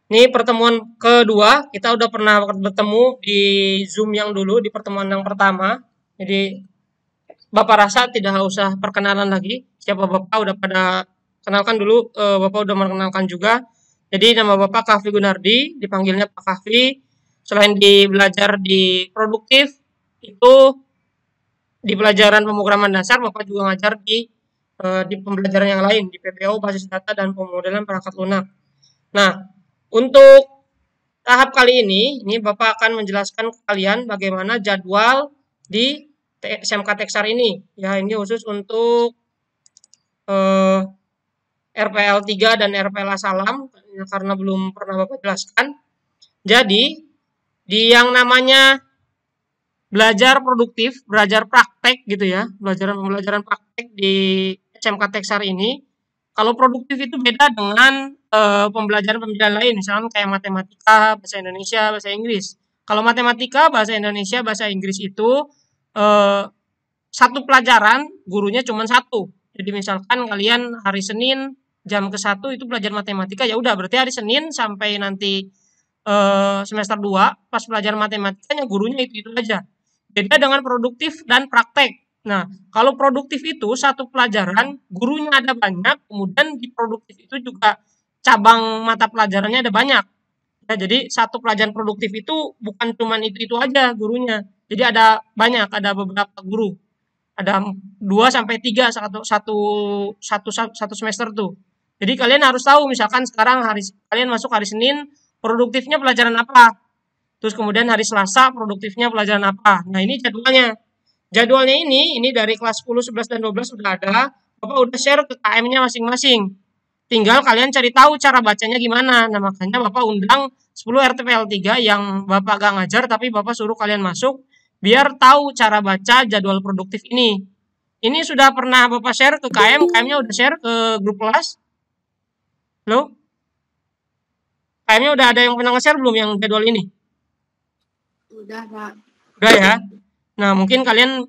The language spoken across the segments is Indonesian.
Ini pertemuan kedua, kita udah pernah bertemu di Zoom yang dulu, di pertemuan yang pertama. Jadi, Bapak rasa tidak usah perkenalan lagi. Siapa Bapak udah pada kenalkan dulu, Bapak udah mengenalkan juga. Jadi, nama Bapak Kahfi Gunardi, dipanggilnya Pak Kahfi. Selain di belajar di produktif, itu di pelajaran pemrograman dasar, Bapak juga ngajar di pembelajaran yang lain, di PPO, basis data, dan pemodelan perangkat lunak. Nah, untuk tahap kali ini Bapak akan menjelaskan ke kalian bagaimana jadwal di SMK Teksar ini. Ya, ini khusus untuk eh, RPL 3 dan RPL Salam karena belum pernah Bapak jelaskan. Jadi, di yang namanya belajar produktif, belajar praktek gitu ya, pembelajaran praktek di SMK Teksar ini. Kalau produktif itu beda dengan pembelajaran-pembelajaran lain, misalnya kayak matematika, bahasa Indonesia, bahasa Inggris. Kalau matematika, bahasa Indonesia, bahasa Inggris itu eh, satu pelajaran gurunya cuma satu. Jadi misalkan kalian hari Senin jam ke 1 itu belajar matematika, ya udah berarti hari Senin sampai nanti semester 2 pas pelajaran matematikanya gurunya itu aja. Beda dengan produktif dan praktek. Nah, kalau produktif itu satu pelajaran, gurunya ada banyak, kemudian di produktif itu juga cabang mata pelajarannya ada banyak. Ya, jadi satu pelajaran produktif itu bukan cuma itu aja gurunya. Jadi ada banyak, ada beberapa guru. Ada 2 sampai 3 satu semester tuh. Jadi kalian harus tahu misalkan sekarang kalian masuk hari Senin, produktifnya pelajaran apa? Terus kemudian hari Selasa produktifnya pelajaran apa. Nah, ini jadwalnya. Jadwalnya ini dari kelas 10, 11, dan 12 sudah ada. Bapak udah share ke KM-nya masing-masing. Tinggal kalian cari tahu cara bacanya gimana. Nah, makanya Bapak undang 10 RTPL 3 yang Bapak gak ngajar tapi Bapak suruh kalian masuk biar tahu cara baca jadwal produktif ini. Ini sudah pernah Bapak share ke KM, KM-nya udah share ke grup kelas. Loh? KM-nya udah ada yang pernah nge-share belum yang jadwal ini? Udah, Pak. Udah ya. Nah, mungkin kalian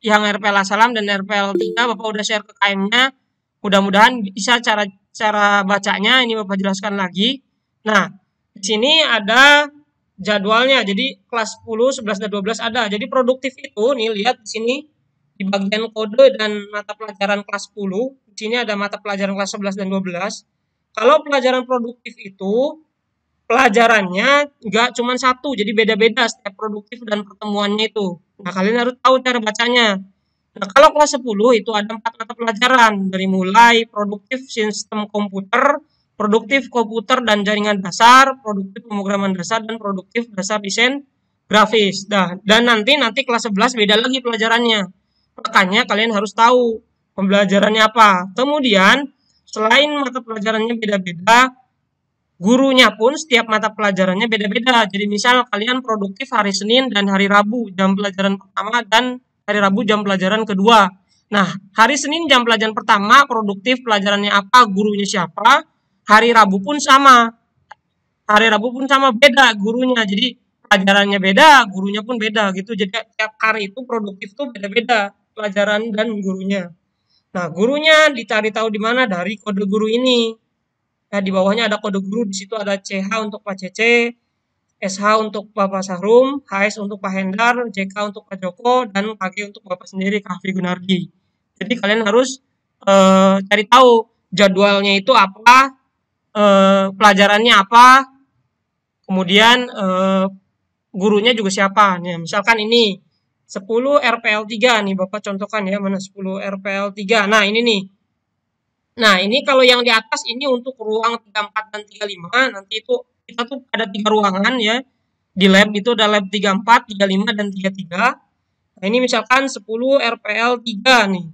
yang RPL Salam dan RPL 3 Bapak udah share ke KM-nya. Mudah-mudahan bisa cara cara bacanya ini Bapak jelaskan lagi. Nah, di sini ada jadwalnya. Jadi kelas 10, 11, dan 12 ada. Jadi produktif itu nih lihat di sini di bagian kode dan mata pelajaran kelas 10. Di sini ada mata pelajaran kelas 11 dan 12. Kalau pelajaran produktif itu pelajarannya nggak cuma satu, jadi beda-beda setiap produktif dan pertemuannya itu. Nah, kalian harus tahu cara bacanya. Nah, kalau kelas 10 itu ada 4 mata pelajaran, dari mulai produktif sistem komputer, produktif komputer dan jaringan dasar, produktif pemrograman dasar, dan produktif dasar desain grafis. Nah, dan nanti kelas 11 beda lagi pelajarannya. Makanya kalian harus tahu pembelajarannya apa. Kemudian, selain mata pelajarannya beda-beda, gurunya pun setiap mata pelajarannya beda-beda. Jadi misal kalian produktif hari Senin dan hari Rabu jam pelajaran pertama dan hari Rabu jam pelajaran kedua. Nah, hari Senin jam pelajaran pertama produktif pelajarannya apa, gurunya siapa. Hari Rabu pun sama. Hari Rabu pun sama beda gurunya. Jadi pelajarannya beda, gurunya pun beda gitu. Jadi tiap hari itu produktif tuh beda-beda pelajaran dan gurunya. Nah, gurunya dicari tahu di mana dari kode guru ini. Nah, di bawahnya ada kode guru, di situ ada CH untuk Pak Cece, SH untuk Bapak Sahrum, HS untuk Pak Hendar, JK untuk Pak Joko, dan KG untuk Bapak sendiri, Kahfi Gunardi. Jadi kalian harus cari tahu jadwalnya itu apa, pelajarannya apa, kemudian gurunya juga siapa. Nih, misalkan ini 10 RPL 3 nih, Bapak contohkan ya, mana 10 RPL 3. Nah, ini nih. Nah, ini kalau yang di atas ini untuk ruang 34 dan 35, nanti itu kita tuh ada 3 ruangan ya. Di lab itu ada lab 34, 35, dan 33. Nah, ini misalkan 10 RPL 3 nih.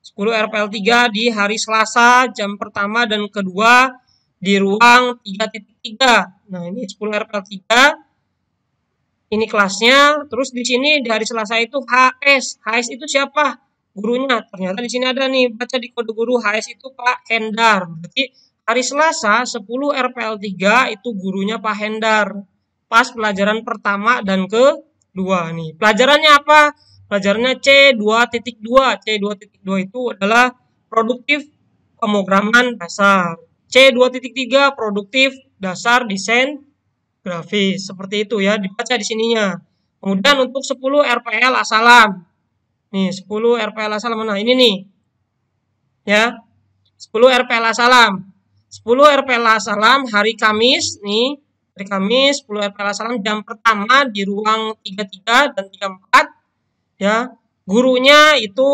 10 RPL 3 di hari Selasa jam pertama dan kedua di ruang 3.3. Nah, ini 10 RPL 3. Ini kelasnya. Terus di sini di hari Selasa itu HS. HS itu siapa? Gurunya. Ternyata di sini ada nih, baca di kode guru HS itu Pak Hendar. Berarti hari Selasa 10 RPL 3 itu gurunya Pak Hendar. Pas pelajaran pertama dan kedua nih. Pelajarannya apa? Pelajarannya C2.2. C2.2 itu adalah produktif pemrograman dasar. C2.3 produktif dasar desain grafis. Seperti itu ya, dibaca di sininya. Kemudian untuk 10 RPL Asalam. Nih, 10 RPL Asalam. Nah, ini nih. Ya. 10 RPL Asalam. 10 RPL Asalam hari Kamis nih. Hari Kamis 10 RPL Asalam jam pertama di ruang 33 dan 34. Ya. Gurunya itu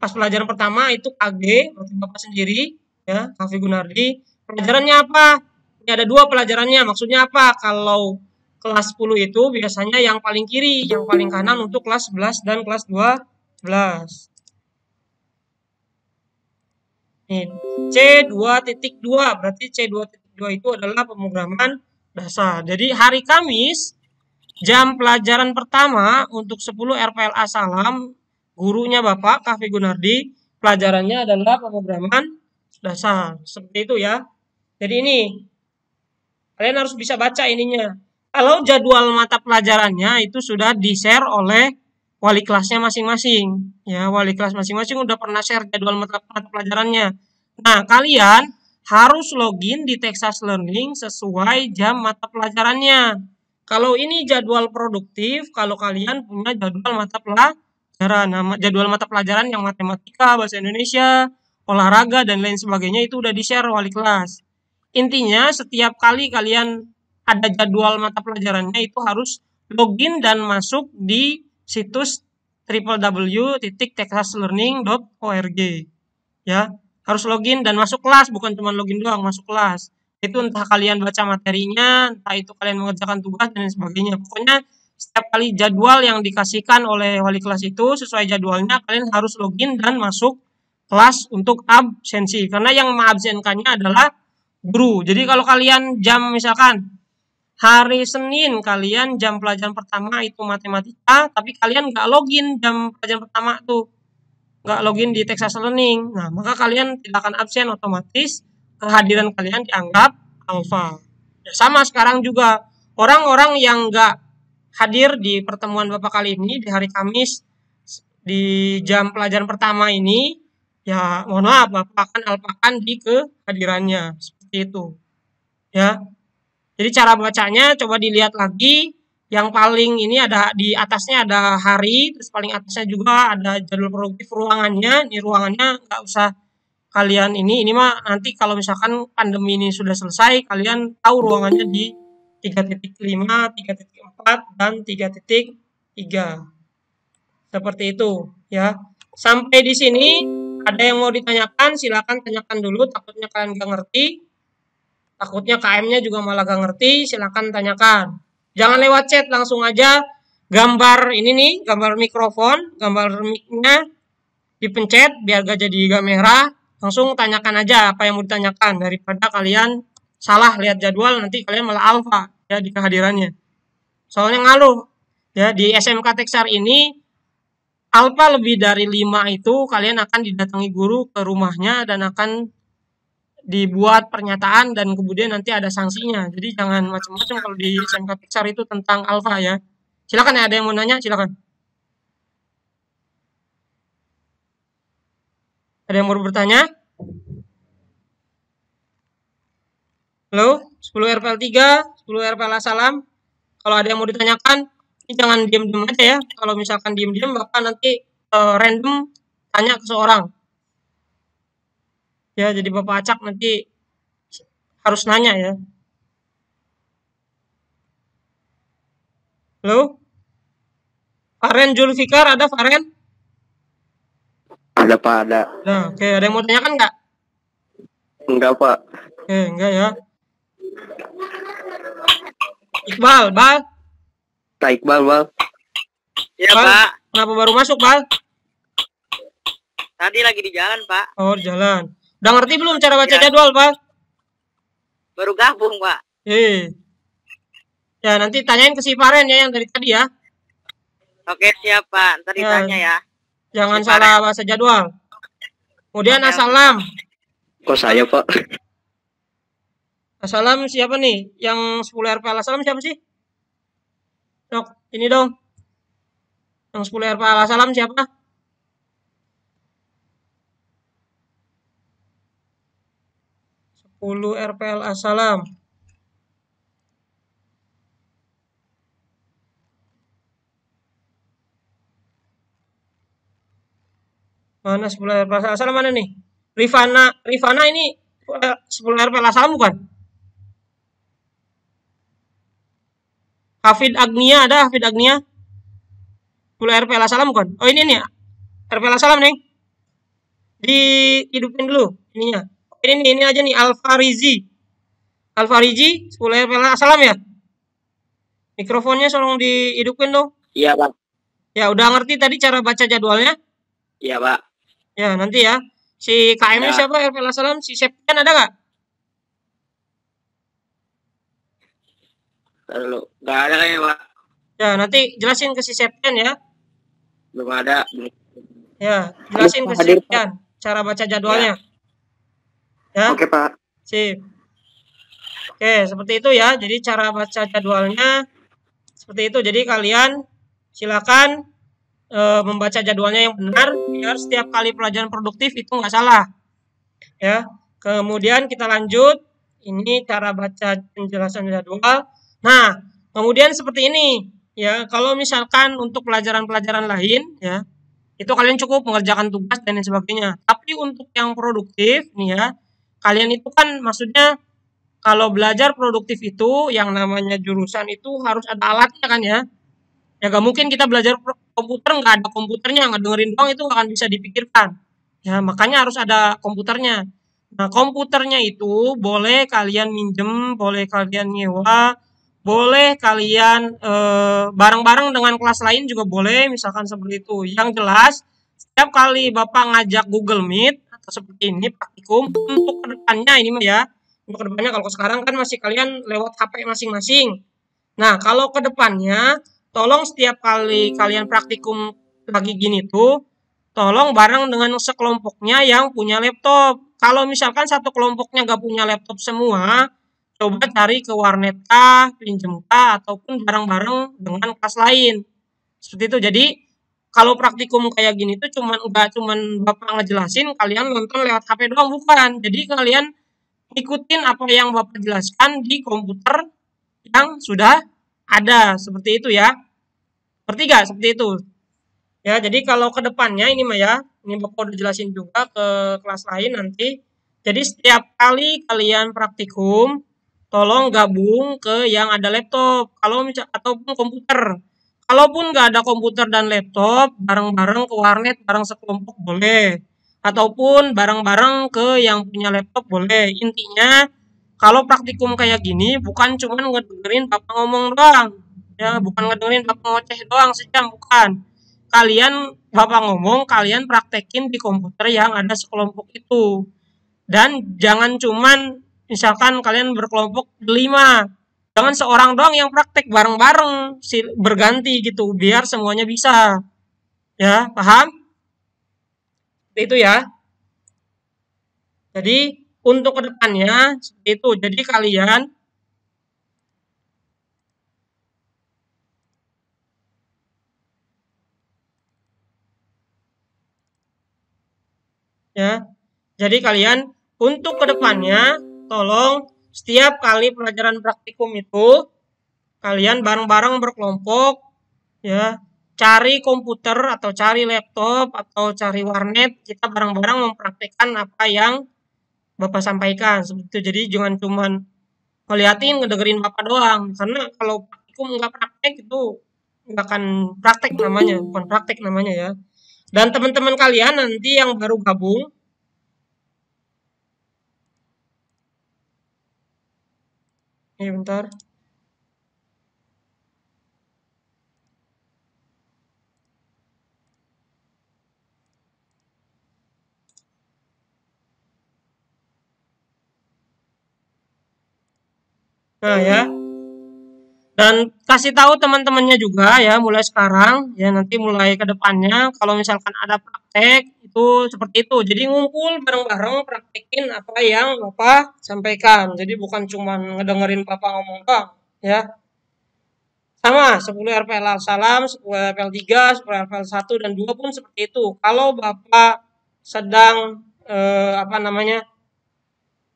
pas pelajaran pertama itu KG, berarti Bapak sendiri, ya, Kavi Gunardi. Pelajarannya apa? Ini ada 2 pelajarannya. Maksudnya apa? Kalau kelas 10 itu biasanya yang paling kiri, yang paling kanan untuk kelas 11 dan kelas 12. Nih, C2.2, berarti C2.2 itu adalah pemrograman dasar. Jadi hari Kamis, jam pelajaran pertama untuk 10 RPL Asalam, gurunya Bapak Kavi Gunardi, pelajarannya adalah pemrograman dasar. Seperti itu ya. Jadi ini, kalian harus bisa baca ininya. Kalau jadwal mata pelajarannya itu sudah di-share oleh wali kelasnya masing-masing. Ya, wali kelas masing-masing udah pernah share jadwal mata pelajarannya. Nah, kalian harus login di Texas Learning sesuai jam mata pelajarannya. Kalau ini jadwal produktif, kalau kalian punya jadwal mata pelajaran, jadwal mata pelajaran yang matematika, bahasa Indonesia, olahraga, dan lain sebagainya itu udah di-share wali kelas. Intinya setiap kali kalian ada jadwal mata pelajarannya itu harus login dan masuk di situs www.texaslearning.org. Ya, harus login dan masuk kelas, bukan cuma login doang, masuk kelas. Itu entah kalian baca materinya, entah itu kalian mengerjakan tugas dan sebagainya. Pokoknya setiap kali jadwal yang dikasihkan oleh wali kelas itu sesuai jadwalnya, kalian harus login dan masuk kelas untuk absensi. Karena yang mengabsenkannya adalah guru. Jadi kalau kalian jam misalkan hari Senin kalian jam pelajaran pertama itu matematika, tapi kalian nggak login jam pelajaran pertama tuh, nggak login di Texas Learning. Nah, maka kalian tidak akan absen, otomatis kehadiran kalian dianggap alfa. Ya, sama sekarang juga orang-orang yang nggak hadir di pertemuan Bapak kali ini di hari Kamis di jam pelajaran pertama ini, ya mohon maaf, Bapak akan alfakan di kehadirannya. Seperti itu. Ya. Jadi cara bacanya coba dilihat lagi. Yang paling ini ada di atasnya ada hari, terus paling atasnya juga ada jadwal produktif ruangannya. Ini ruangannya nggak usah kalian ini mah nanti kalau misalkan pandemi ini sudah selesai, kalian tahu ruangannya di 3.5, 3.4, dan 3.3. Seperti itu ya. Sampai di sini ada yang mau ditanyakan, silakan tanyakan dulu, takutnya kalian nggak ngerti. Takutnya KM-nya juga malah gak ngerti, silakan tanyakan. Jangan lewat chat, langsung aja gambar ini nih, gambar mikrofon, gambar mic-nya dipencet biar gak jadi gak merah. Langsung tanyakan aja apa yang mau ditanyakan daripada kalian salah lihat jadwal nanti kalian malah alfa ya di kehadirannya. Soalnya ngaluh ya di SMK Texar ini alfa lebih dari 5 itu kalian akan didatangi guru ke rumahnya dan akan dibuat pernyataan dan kemudian nanti ada sanksinya. Jadi jangan macam-macam kalau di SMK Pixar itu tentang alfa ya. Silakan ya, ada yang mau nanya, silakan. Ada yang mau bertanya? Halo, 10 RPL 3, 10 RPL Asalam. Kalau ada yang mau ditanyakan, ini jangan diam-diam aja ya. Kalau misalkan diam-diam, Bapak nanti random tanya ke seorang. Ya, jadi Bapak acak nanti harus nanya ya. Halo? Faren Julfikar, ada Faren? Ada Pak, ada. Nah, oke, ada yang mau tanyakan nggak? Enggak Pak. Oke, enggak ya. Iqbal, Bal. Kak Iqbal, Bal. Ya Bal, Pak, kenapa baru masuk, Bal? tadi lagi di jalan Pak, Oh, di jalan. Udah ngerti belum cara baca Ya. jadwal, Bal? baru gabung Pak. Ya, nanti tanyain ke si Faren ya yang dari tadi ya. Oke siap Pak, ntar Ya. ditanya ya. Jangan Si salah bahasa jadwal. Kemudian Oke, Asalam. Kok saya Pak? Asalam siapa nih? Yang 10 RPL Asalam siapa sih? Dok, ini dong. Yang 10 RPL Asalam siapa? 10 RPL Assalam. Mana 10 RPL Assalam mana nih? Rifana ini 10 RPL Assalam bukan? Hafid Agnia ada Hafid Agnia? 10 RPL Assalam bukan? Oh ini nih RPL Assalam nih. Dihidupin dulu ininya. Ini aja nih Alfarizi 10 RPL Assalam ya. Mikrofonnya tolong dihidupin dong. Iya Pak. Ya udah ngerti tadi cara baca jadwalnya? Iya Pak. Ya nanti ya. Si KM-nya Ya. siapa RPL Assalam? Si Septian ada nggak? Lalu nggak ada kayaknya Pak. Ya nanti jelasin ke si Septian ya. Belum ada. Ya jelasin ke si Hadir, Pak. Septian cara baca jadwalnya. Ya. Oke Pak. Sip. Oke, seperti itu ya. Jadi cara baca jadwalnya seperti itu. Jadi kalian silakan membaca jadwalnya yang benar biar setiap kali pelajaran produktif itu nggak salah. Ya. Kemudian kita lanjut. Ini cara baca penjelasan jadwal. Nah, kemudian seperti ini ya. Kalau misalkan untuk pelajaran-pelajaran lain ya, itu kalian cukup mengerjakan tugas dan lain sebagainya. Tapi untuk yang produktif nih ya, kalian itu kan maksudnya kalau belajar produktif itu yang namanya jurusan itu harus ada alatnya kan ya. Ya gak mungkin kita belajar komputer nggak ada komputernya, nggak dengerin doang itu nggak akan bisa dipikirkan. Ya makanya harus ada komputernya. Nah komputernya itu boleh kalian minjem, boleh kalian nyewa, boleh kalian bareng-bareng dengan kelas lain juga boleh, misalkan seperti itu. Yang jelas setiap kali Bapak ngajak Google Meet atau seperti ini praktikum untuk kedepannya ini mah ya. Untuk kedepannya kalau sekarang kan masih kalian lewat HP masing-masing. Nah kalau kedepannya tolong setiap kali kalian praktikum lagi gini tuh, tolong bareng dengan sekelompoknya yang punya laptop. Kalau misalkan satu kelompoknya gak punya laptop semua, coba cari ke warnet kah, pinjem kah, ataupun bareng-bareng dengan kelas lain. Seperti itu. Jadi kalau praktikum kayak gini tuh udah cuman Bapak ngejelasin, kalian nonton lewat HP doang bukan. Jadi kalian ikutin apa yang Bapak jelaskan di komputer yang sudah ada. Seperti itu ya. Ngerti gak? Seperti itu. Ya, jadi kalau ke depannya ini mah ya, ini Bapak udah jelasin juga ke kelas lain nanti. Jadi setiap kali kalian praktikum, tolong gabung ke yang ada laptop, kalau ataupun komputer. Kalaupun nggak ada komputer dan laptop, bareng-bareng ke warnet, bareng sekelompok boleh. Ataupun bareng-bareng ke yang punya laptop boleh. Intinya, kalau praktikum kayak gini, bukan cuma ngedengerin Bapak ngomong doang. Ya, bukan ngedengerin Bapak ngoceh doang sejam, bukan. Kalian Bapak ngomong, kalian praktekin di komputer yang ada sekelompok itu. Dan jangan cuman misalkan kalian berkelompok 5. Jangan seorang doang yang praktek bareng-bareng, berganti gitu biar semuanya bisa. Ya, paham? Itu ya. Jadi untuk kedepannya seperti itu. Jadi kalian ya. Jadi kalian untuk kedepannya tolong setiap kali pelajaran praktikum itu kalian bareng-bareng berkelompok ya, cari komputer atau cari laptop atau cari warnet, kita bareng-bareng mempraktikkan apa yang Bapak sampaikan seperti itu. Jadi jangan cuman ngeliatin ngedengerin Bapak doang, karena kalau praktikum nggak praktek itu nggak akan praktek namanya, bukan praktek namanya ya. Dan teman-teman kalian nanti yang baru gabung, ini bentar. Nah ya, dan kasih tahu teman-temannya juga ya mulai sekarang ya, nanti mulai ke depannya kalau misalkan ada praktek itu seperti itu. Jadi ngumpul bareng-bareng praktekin apa yang Bapak sampaikan. Jadi bukan cuma ngedengerin Bapak ngomong doang ya. Sama 10 RPL Salam, 10 RPL 3, 10 RPL 1 dan 2 pun seperti itu. Kalau Bapak sedang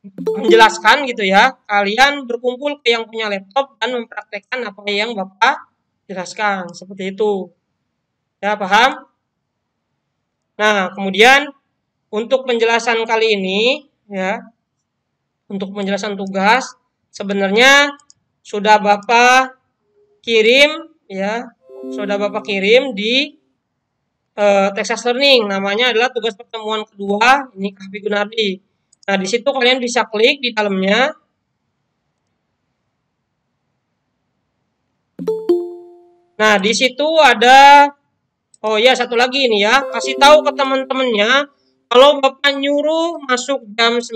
menjelaskan gitu ya, kalian berkumpul ke yang punya laptop dan mempraktekkan apa yang Bapak jelaskan. Seperti itu. Ya, paham? Nah, kemudian untuk penjelasan kali ini ya, untuk penjelasan tugas sebenarnya sudah Bapak kirim ya, sudah Bapak kirim di Texas Learning. Namanya adalah tugas pertemuan kedua, ini Kahfi Gunardi. Nah, di situ kalian bisa klik di dalamnya. Nah, di situ ada, oh ya, satu lagi ini ya, kasih tahu ke teman-temannya kalau Bapak nyuruh masuk jam 9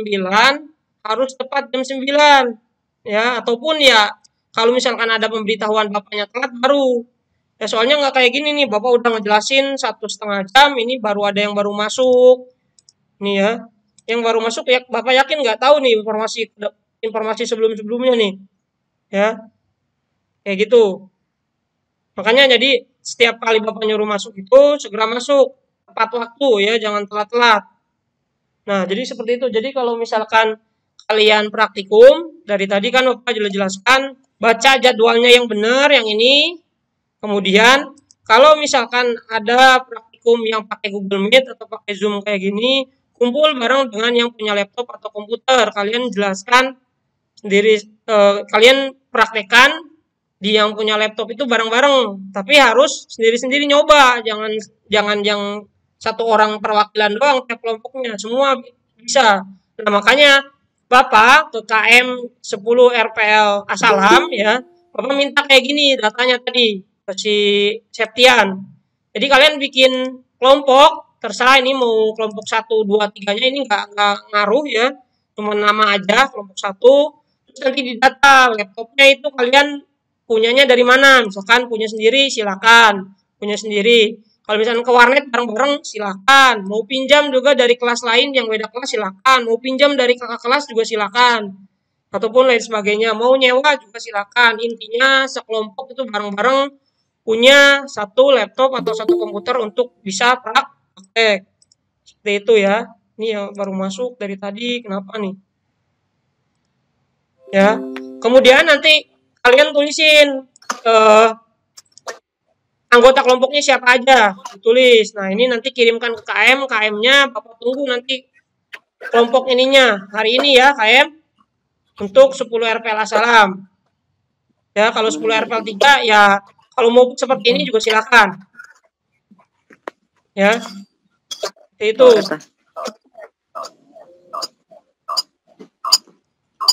harus tepat jam 9 ya, ataupun ya kalau misalkan ada pemberitahuan Bapaknya telat baru. Ya soalnya nggak kayak gini nih, Bapak udah ngejelasin 1,5 jam, ini baru ada yang baru masuk. Nih ya, yang baru masuk ya Bapak yakin nggak tahu nih informasi sebelum-sebelumnya nih. Ya, kayak gitu. Makanya jadi setiap kali Bapak nyuruh masuk itu segera masuk tepat waktu ya, jangan telat-telat. Nah, jadi seperti itu. Jadi kalau misalkan kalian praktikum, dari tadi kan Bapak jelaskan, baca jadwalnya yang benar, yang ini. Kemudian, kalau misalkan ada praktikum yang pakai Google Meet atau pakai Zoom kayak gini, kumpul bareng dengan yang punya laptop atau komputer. Kalian jelaskan sendiri, kalian praktekkan di yang punya laptop itu bareng-bareng, tapi harus sendiri-sendiri nyoba, jangan yang satu orang perwakilan doang tiap kelompoknya, semua bisa. Nah, makanya Bapak ke KM 10 RPL Asalam ya, Bapak minta kayak gini datanya tadi ke si Septian. Jadi kalian bikin kelompok, terserah ini mau kelompok 1, 2, 3-nya ini nggak ngaruh ya, cuma nama aja kelompok 1. Terus nanti di data laptopnya itu kalian punyanya dari mana? Misalkan punya sendiri silakan, punya sendiri. Kalau misalkan ke warnet bareng-bareng silakan. Mau pinjam juga dari kelas lain yang beda kelas silakan. Mau pinjam dari kakak kelas juga silakan. Ataupun lain sebagainya. Mau nyewa juga silakan. Intinya sekelompok itu bareng-bareng punya satu laptop atau satu komputer untuk bisa praktek. Seperti itu ya. Ini yang baru masuk dari tadi. Kenapa nih? Ya. Kemudian nanti kalian tulisin anggota kelompoknya siapa aja, ditulis. Nah, ini nanti kirimkan ke KM, KM-nya Bapak tunggu nanti kelompok ininya. Hari ini ya KM untuk 10 RPL Asalam. Ya, kalau 10 RPL 3 ya kalau mau seperti ini juga silakan. Ya. Itu.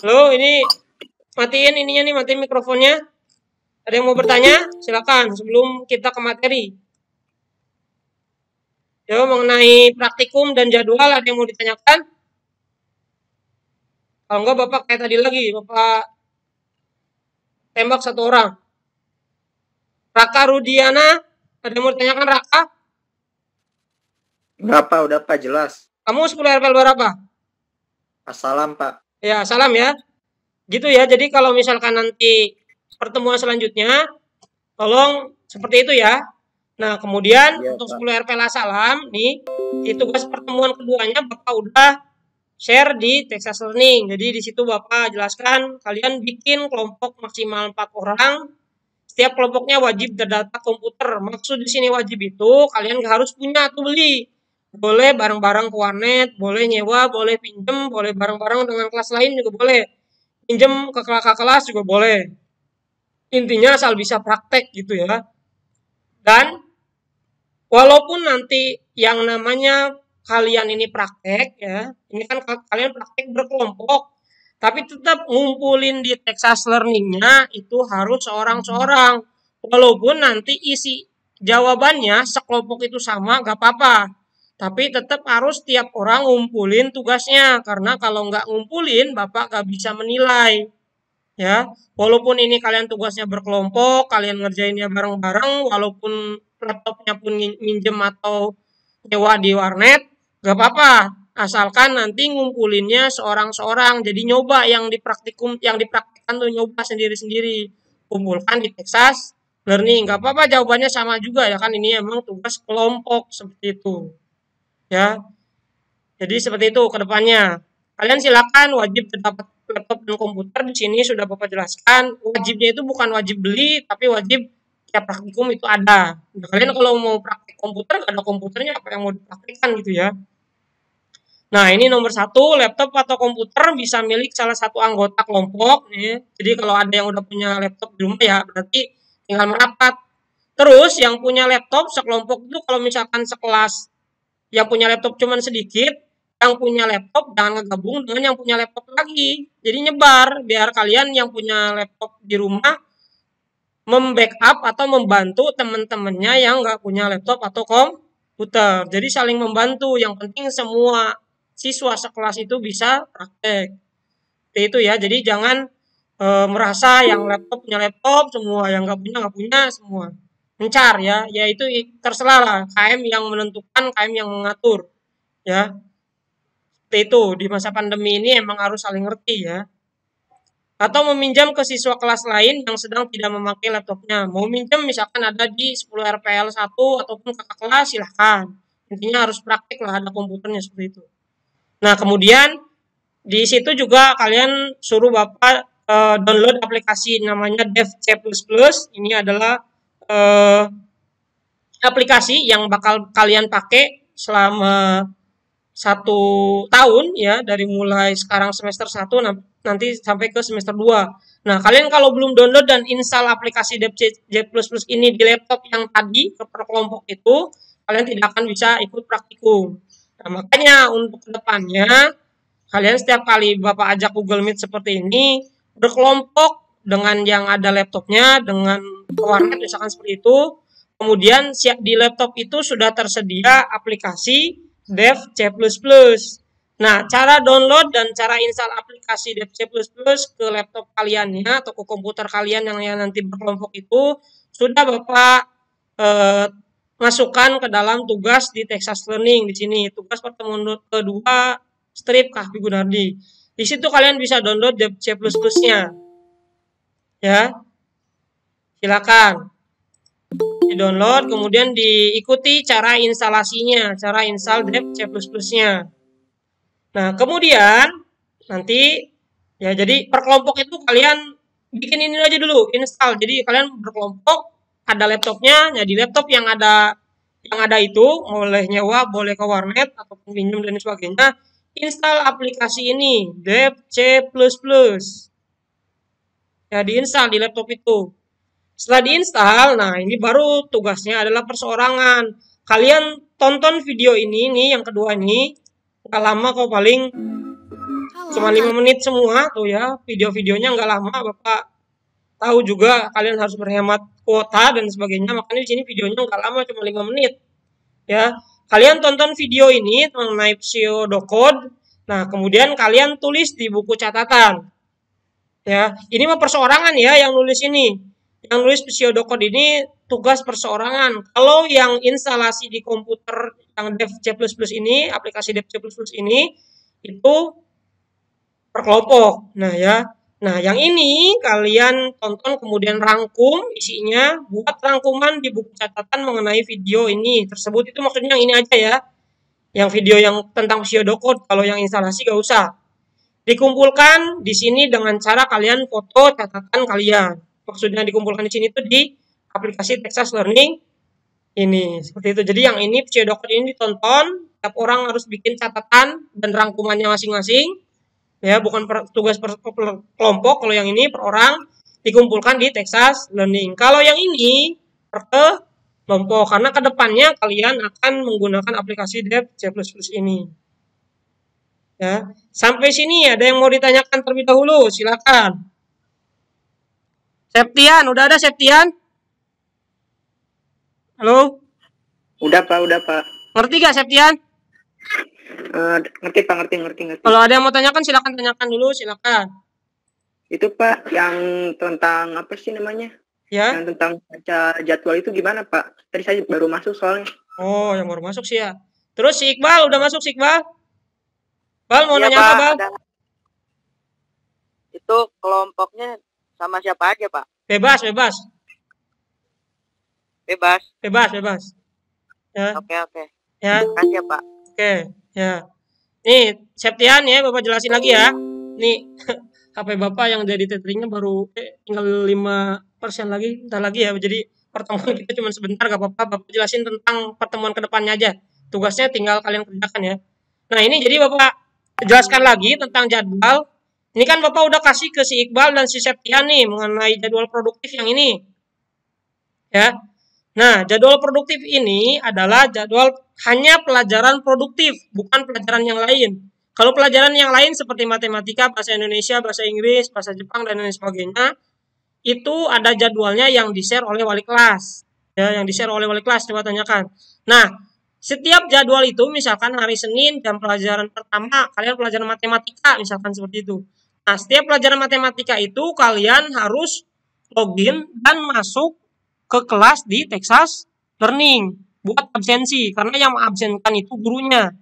Halo, ini matiin ininya nih, matiin mikrofonnya. Ada yang mau bertanya? Silakan sebelum kita ke materi. Ya, mengenai praktikum dan jadwal ada yang mau ditanyakan? Kalau enggak Bapak kayak tadi lagi, Bapak tembak satu orang. Raka Rudiana, ada yang mau ditanyakan Raka? Udah Pak, jelas. Kamu 10 RPL berapa? Assalam Pak. Ya, salam ya. Gitu ya, jadi kalau misalkan nanti pertemuan selanjutnya, tolong seperti itu ya. Nah, kemudian Ya, untuk Pak. 10 RPL Asalam, nih, di tugas pertemuan keduanya Bapak udah share di Texas Learning. Jadi di situ Bapak jelaskan, kalian bikin kelompok maksimal 4 orang. Setiap kelompoknya wajib berdata komputer. Maksud di sini wajib itu, kalian harus punya atau beli. Boleh bareng-bareng ke warnet, boleh nyewa, boleh pinjem, boleh bareng-bareng dengan kelas lain juga boleh. Pinjem ke kakak kelas juga boleh. Intinya asal bisa praktek gitu ya. Dan walaupun nanti yang namanya kalian ini praktek ya, ini kan kalian praktek berkelompok, tapi tetap ngumpulin di Texas Learning-nya itu harus seorang-seorang. Walaupun nanti isi jawabannya sekelompok itu sama, gak apa-apa. Tapi tetap harus tiap orang ngumpulin tugasnya, karena kalau nggak ngumpulin, Bapak nggak bisa menilai. Ya, walaupun ini kalian tugasnya berkelompok, kalian ngerjainnya bareng-bareng, walaupun laptopnya pun minjem atau nyewa di warnet, nggak apa-apa. Asalkan nanti ngumpulinnya seorang-seorang, jadi nyoba yang dipraktikkan tuh nyoba sendiri-sendiri. Kumpulkan di Texas Learning, nggak apa-apa jawabannya sama juga ya kan, ini emang tugas kelompok seperti itu. Ya, jadi seperti itu ke depannya. kalian silakan wajib dapat laptop dan komputer. Di sini sudah Bapak jelaskan. Wajibnya itu bukan wajib beli, tapi wajib tiap praktikum itu ada. Nah, kalian kalau mau praktik komputer, nggak ada komputernya, apa yang mau dipraktikkan gitu ya. Nah, ini nomor 1, laptop atau komputer bisa milik salah satu anggota kelompok. Ya. Jadi kalau ada yang udah punya laptop di rumah ya berarti tinggal merapat. Terus yang punya laptop sekelompok itu kalau misalkan sekelas yang punya laptop cuman sedikit, yang punya laptop jangan ngegabung dengan yang punya laptop lagi. Jadi nyebar biar kalian yang punya laptop di rumah membackup atau membantu teman-temannya yang nggak punya laptop atau komputer. Jadi saling membantu. Yang penting semua siswa sekelas itu bisa praktek. Seperti itu ya. Jadi jangan merasa yang laptop punya laptop semua, yang nggak punya semua. Mencar ya, yaitu terserah lah KM yang menentukan, KM yang mengatur ya. Seperti itu, di masa pandemi ini emang harus saling ngerti ya. Atau meminjam ke siswa kelas lain yang sedang tidak memakai laptopnya. Mau minjam misalkan ada di 10 RPL 1 ataupun kakak kelas silahkan. Intinya harus praktik lah, ada komputernya seperti itu. Nah kemudian di situ juga kalian suruh Bapak download aplikasi namanya DevC++. Ini adalah aplikasi yang bakal kalian pakai selama 1 tahun ya, dari mulai sekarang semester 1 nanti sampai ke semester 2. Nah, kalian kalau belum download dan install aplikasi DevC++ ini di laptop yang tadi per kelompok itu, kalian tidak akan bisa ikut praktikum. Nah, makanya untuk kedepannya kalian setiap kali Bapak ajak Google Meet seperti ini, berkelompok dengan yang ada laptopnya, dengan warnet misalkan seperti itu. Kemudian di laptop itu sudah tersedia aplikasi DevC++. Nah, cara download dan cara install aplikasi DevC++ ke laptop kaliannya atau ke komputer kalian yang nanti berkelompok itu sudah Bapak masukkan ke dalam tugas di Texas Learning di sini. Tugas pertemuan kedua strip Kahfi Gunardi. Di situ kalian bisa download DevC++-nya. Ya. Silakan di-download, kemudian diikuti cara instalasinya, cara install DevC++-nya. Nah, kemudian nanti ya jadi per kelompok itu kalian bikin ini aja dulu, install. Jadi kalian berkelompok, ada laptopnya, ya di laptop yang ada itu boleh nyewa, boleh ke warnet ataupun pinjam dan sebagainya. Install aplikasi ini DevC++. Ya, diinstal di laptop itu. Setelah diinstal, nah ini baru tugasnya adalah perseorangan. Kalian tonton video ini nih, yang kedua ini, nggak lama kok, paling cuma 5 menit semua tuh ya. Video-videonya nggak lama, Bapak tahu juga kalian harus berhemat kuota dan sebagainya. Makanya di sini videonya nggak lama, cuma 5 menit. Ya, kalian tonton video ini mengenai pseudocode. Nah, kemudian kalian tulis di buku catatan. Ya, ini mah perseorangan ya yang nulis ini. Yang nulis pseudocode ini tugas perseorangan. Kalau yang instalasi di komputer yang DevC++ ini, aplikasi DevC++ ini, itu per kelompok. Nah ya, nah yang ini kalian tonton kemudian rangkum isinya, buat rangkuman di buku catatan mengenai video ini tersebut. Itu maksudnya yang ini aja ya, yang video yang tentang pseudocode. Kalau yang instalasi gak usah. Dikumpulkan di sini dengan cara kalian foto catatan kalian. Maksudnya dikumpulkan di sini tuh di aplikasi Texas Learning ini seperti itu. Jadi yang ini pseudocode ini ditonton, tiap orang harus bikin catatan dan rangkumannya masing-masing. Ya, bukan tugas per kelompok. Kalau yang ini per orang dikumpulkan di Texas Learning. Kalau yang ini per kelompok, karena kedepannya kalian akan menggunakan aplikasi DevC++ ini. Ya, sampai sini ada yang mau ditanyakan terlebih dahulu? Silakan. Septian, udah ada Septian? Halo? Udah Pak. Ngerti gak Septian? Ngerti Pak, ngerti. Kalau ada yang mau tanyakan silakan tanyakan dulu, silakan. Itu Pak yang tentang apa sih namanya? Ya. Yang tentang baca jadwal itu gimana Pak? Tadi saya baru masuk soalnya. Oh, yang baru masuk sih ya. Terus si Iqbal udah masuk si Iqbal? Bal mau Iya, nanya apa, Bal? ada. Itu kelompoknya sama siapa aja, Pak? Bebas. Bebas. Ya. Oke. Ya. Makasih ya, Pak. Oke, ya. Nih, Septian ya, Bapak jelasin lagi ya. Nih, HP Bapak yang dari tethering-nya baru tinggal 5% lagi, bentar lagi ya. Jadi pertemuan kita cuma sebentar, gak apa-apa. Bapak jelasin tentang pertemuan kedepannya aja. Tugasnya tinggal kalian kerjakan ya. Nah, ini jadi Bapak jelaskan lagi tentang jadwal. Ini kan Bapak udah kasih ke si Iqbal dan si Septian nih mengenai jadwal produktif yang ini. Ya. Nah, jadwal produktif ini adalah jadwal hanya pelajaran produktif, bukan pelajaran yang lain. Kalau pelajaran yang lain seperti matematika, bahasa Indonesia, bahasa Inggris, bahasa Jepang, dan lain sebagainya, itu ada jadwalnya yang di-share oleh wali kelas. Ya, yang di-share oleh wali kelas, coba tanyakan. Nah, setiap jadwal itu, misalkan hari Senin, jam pelajaran pertama, kalian pelajaran matematika, misalkan seperti itu. Nah, setiap pelajaran matematika itu, kalian harus login dan masuk ke kelas di Texas Learning buat absensi, karena yang mengabsenkan itu gurunya.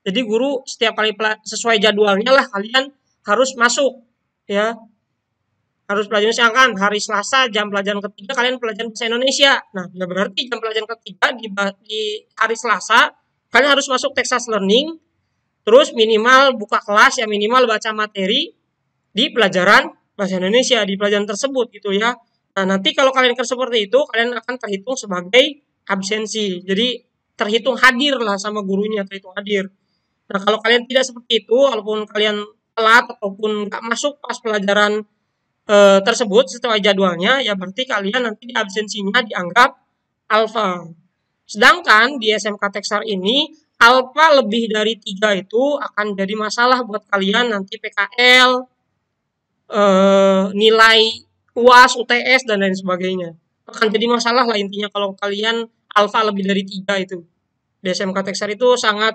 Jadi guru setiap kali sesuai jadwalnya lah kalian harus masuk ya. Harus pelajaran, misalkan hari Selasa jam pelajaran ketiga kalian pelajaran bahasa Indonesia. Nah, ya berarti jam pelajaran ketiga di hari Selasa kalian harus masuk Texas Learning, terus minimal buka kelas ya, minimal baca materi di pelajaran bahasa Indonesia di pelajaran tersebut gitu ya. Nah, nanti kalau kalian seperti itu, kalian akan terhitung sebagai absensi. Jadi, terhitung hadir lah sama gurunya, terhitung hadir. Nah, kalau kalian tidak seperti itu, walaupun kalian telat ataupun nggak masuk pas pelajaran tersebut sesuai jadwalnya, ya berarti kalian nanti di absensinya dianggap alfa. Sedangkan di SMK Texar ini, alfa lebih dari 3 itu akan jadi masalah buat kalian nanti PKL, nilai UAS, UTS, dan lain sebagainya. Akan jadi masalah lah intinya kalau kalian alfa lebih dari 3 itu. Di SMK Texar itu sangat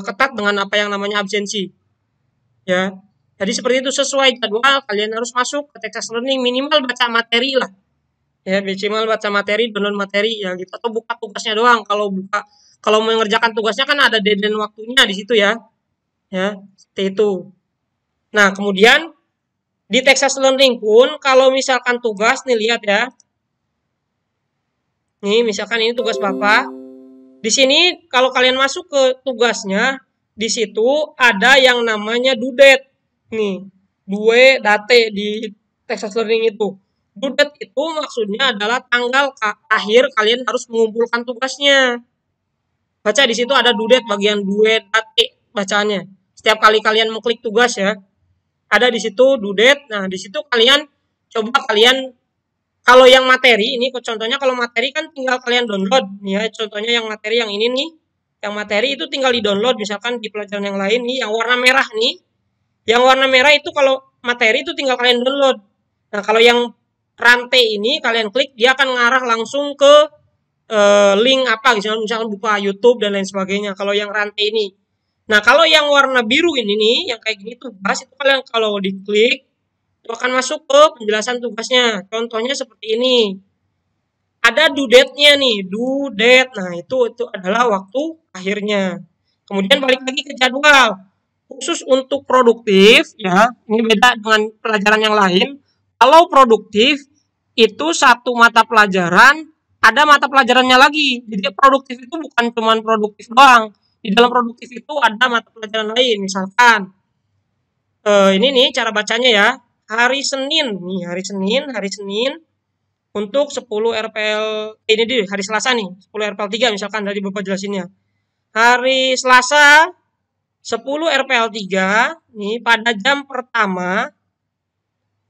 ketat dengan apa yang namanya absensi. Ya. Jadi seperti itu, sesuai jadwal kalian harus masuk ke Texas Learning, minimal baca materi lah. Ya, minimal baca materi, download materi ya gitu, atau buka tugasnya doang. Kalau mengerjakan tugasnya kan ada deadline waktunya di situ ya. Ya, seperti itu. Nah, kemudian di Texas Learning pun kalau misalkan tugas nih, lihat ya. Nih, misalkan ini tugas Bapak. Di sini kalau kalian masuk ke tugasnya, di situ ada yang namanya due date. Nih, due date di Texas Learning itu. Due date itu maksudnya adalah tanggal akhir kalian harus mengumpulkan tugasnya. Baca di situ ada due date, bagian due date bacaannya. Setiap kali kalian mengklik tugas ya, ada di situ due date. Nah, di situ kalian coba kalau yang materi ini contohnya, kalau materi kan tinggal kalian download nih ya. Contohnya yang materi yang ini nih. Yang materi itu tinggal di-download, misalkan di pelajaran yang lain nih, yang warna merah nih. Yang warna merah itu kalau materi itu tinggal kalian download. Nah, kalau yang rantai ini kalian klik, dia akan ngarah langsung ke link apa, misalkan buka YouTube dan lain sebagainya. Kalau yang rantai ini. Nah, kalau yang warna biru ini nih, yang kayak gini tugas, itu kalian kalau diklik, itu akan masuk ke penjelasan tugasnya. Contohnya seperti ini. Ada due date-nya nih, due date. Nah, itu adalah waktu akhirnya. Kemudian balik lagi ke jadwal. Khusus untuk produktif, ya, ini beda dengan pelajaran yang lain. Kalau produktif, itu satu mata pelajaran, ada mata pelajarannya lagi. Jadi produktif itu bukan cuma produktif doang. Di dalam produktif itu ada mata pelajaran lain, misalkan ini nih cara bacanya ya. Hari Senin untuk 10 RPL ini di hari Selasa nih, 10 RPL 3 misalkan dari Bapak jelasinnya. Hari Selasa 10 RPL 3 nih pada jam pertama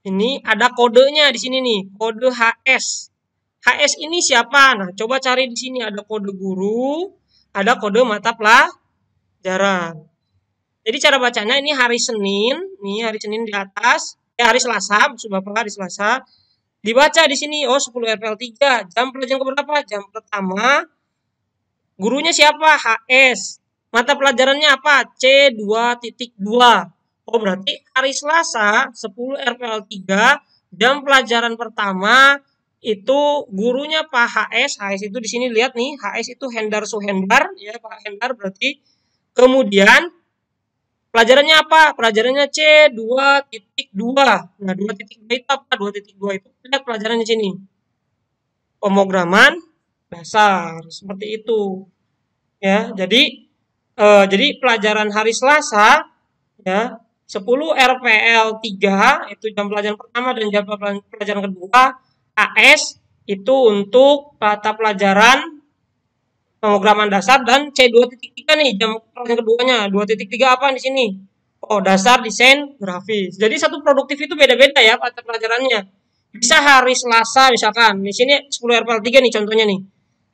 ini ada kodenya di sini nih, kode HS. HS ini siapa? Nah, coba cari di sini, ada kode guru, ada kode mata pelajaran. Jadi cara bacanya ini hari Senin, nih hari Senin di atas, hari Selasa, maksud Bapak hari Selasa. Dibaca di sini, oh 10 RPL 3, jam pelajaran keberapa? Jam pertama. Gurunya siapa? HS. Mata pelajarannya apa? C2.2. Oh, berarti hari Selasa 10 RPL 3, jam pelajaran pertama itu gurunya Pak HS. HS itu di sini lihat nih, HS itu Hendar Suhendar ya, Pak Hendar berarti. Kemudian pelajarannya apa? Pelajarannya C2.2. Nah, 2.2 itu apa? 2.2 itu lihat pelajarannya di sini. Pemrograman dasar seperti itu. Ya, jadi Jadi pelajaran hari Selasa ya 10 RPL 3 itu jam pelajaran pertama dan jam pelajaran kedua. AS itu untuk mata pelajaran pemrograman dasar dan C2.3 nih jam pelajaran keduanya. 2.3 apa di sini? Oh, dasar desain grafis. Jadi satu produktif itu beda-beda ya mata pelajarannya. Bisa hari Selasa misalkan. Di sini 10 RPL 3 nih contohnya nih.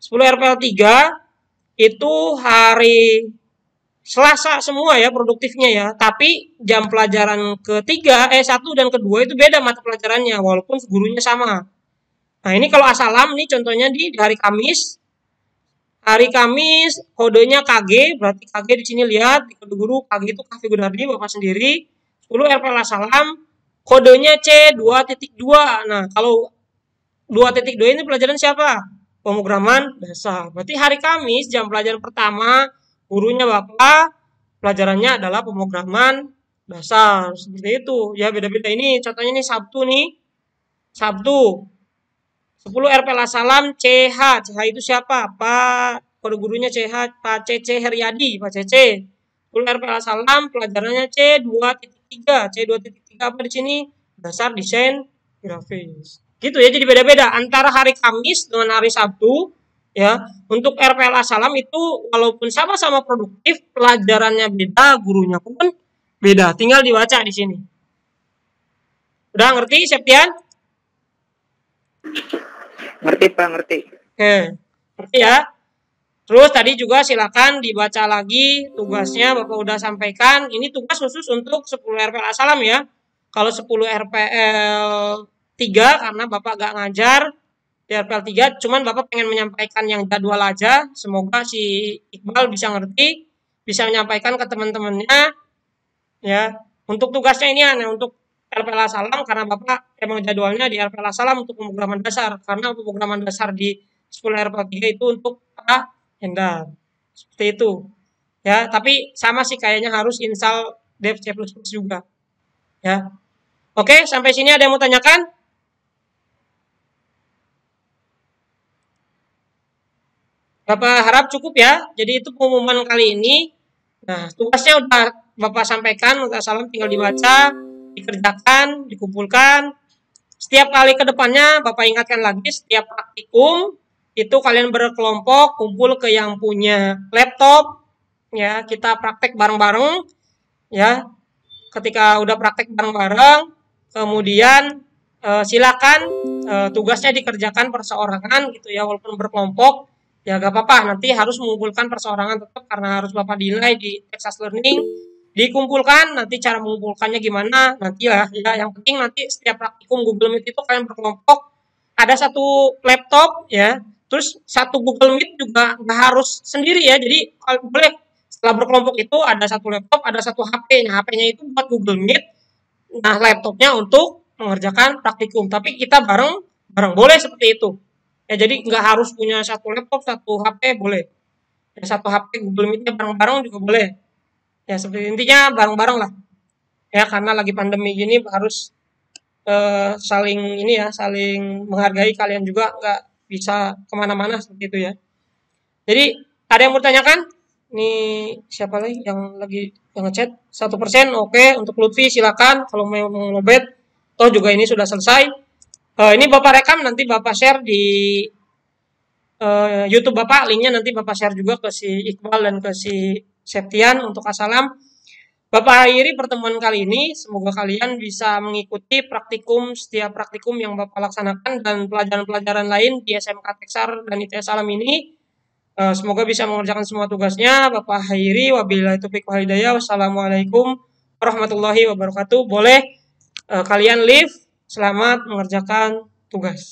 10 RPL 3 itu hari Selasa semua ya produktifnya ya. Tapi jam pelajaran ketiga, 1 dan kedua itu beda mata pelajarannya walaupun gurunya sama. Nah, ini kalau asalam nih contohnya di hari Kamis. Hari Kamis kodenya KG, berarti KG di sini lihat di kode guru KG itu Kavi Gunardi Bapak sendiri. 10 RPL asalam kodenya C2.2. Nah, kalau 2.2 ini pelajaran siapa? Pemrograman dasar. Berarti hari Kamis jam pelajaran pertama gurunya Bapak, pelajarannya adalah pemrograman dasar. Seperti itu. Ya beda-beda. Ini contohnya nih Sabtu nih. Sabtu 10 RPL asalam CH. CH itu siapa? Pak kode gurunya CH, Pak CC Heriadi, Pak CC. 10 RPL asalam pelajarannya C2.3. C2.3 apa di sini? Dasar desain grafis. Gitu ya, jadi beda-beda antara hari Kamis dengan hari Sabtu ya. Untuk RPL asalam itu walaupun sama-sama produktif, pelajarannya beda, gurunya pun beda. Tinggal dibaca di sini. Udah ngerti, Septian? Ngerti Pak, ngerti. Oke, ngerti ya. Terus tadi juga silakan dibaca lagi tugasnya Bapak udah sampaikan. Ini tugas khusus untuk 10 RPL asalam ya. Kalau 10 RPL 3 karena Bapak gak ngajar di RPL 3, cuman Bapak pengen menyampaikan yang jadwal aja. Semoga si Iqbal bisa ngerti, bisa menyampaikan ke teman-temannya ya. Untuk tugasnya ini hanya untuk RPL asalam karena Bapak emang jadwalnya di RPL asalam untuk pemrograman dasar, karena pemrograman dasar di 10 RPL 3 itu untuk Pak Hendar. Seperti itu. Ya, tapi sama sih kayaknya harus install Dev C++ juga. Ya. Oke, sampai sini ada yang mau tanyakan? Bapak harap cukup ya. Jadi itu pengumuman kali ini. Nah, tugasnya udah Bapak sampaikan, udah salam tinggal dibaca, dikerjakan, dikumpulkan. Setiap kali ke depannya Bapak ingatkan lagi, setiap praktikum itu kalian berkelompok, kumpul ke yang punya laptop, ya kita praktek bareng-bareng, ya. Ketika udah praktek bareng-bareng, kemudian silakan tugasnya dikerjakan perseorangan gitu ya, walaupun berkelompok, ya gak apa-apa. Nanti harus mengumpulkan perseorangan tetap karena harus Bapak dinilai di Texas Learning. Dikumpulkan, nanti cara mengumpulkannya gimana, nanti lah ya. Yang penting nanti setiap praktikum Google Meet itu kalian berkelompok, ada satu laptop ya, terus satu Google Meet juga nggak harus sendiri ya. Jadi kalau boleh setelah berkelompok itu ada satu laptop, ada satu HP. Nah, HP-nya itu buat Google Meet, nah laptopnya untuk mengerjakan praktikum. Tapi kita bareng boleh seperti itu. Ya jadi nggak harus punya satu laptop, satu HP boleh. Ya, satu HP Google Meet-nya bareng-bareng juga boleh. Ya seperti intinya bareng-bareng lah. Ya karena lagi pandemi gini harus saling ini ya, saling menghargai. Kalian juga nggak bisa kemana-mana seperti itu ya. Jadi ada yang mau tanyakan? Ini siapa lagi yang lagi ngechat? 1%, oke. Untuk Lutfi silakan kalau mau ngelobet. Toh juga ini sudah selesai. Ini Bapak rekam, nanti Bapak share di YouTube Bapak. Linknya nanti Bapak share juga ke si Iqbal dan ke si Septian untuk asalam. Bapak akhiri pertemuan kali ini. Semoga kalian bisa mengikuti praktikum, setiap praktikum yang Bapak laksanakan dan pelajaran-pelajaran lain di SMK Texar dan ITS Alam ini. Semoga bisa mengerjakan semua tugasnya. Bapak akhiri. Wabillahi taufiq wal hidayah. Wassalamualaikum warahmatullahi wabarakatuh. Boleh kalian leave. Selamat mengerjakan tugas.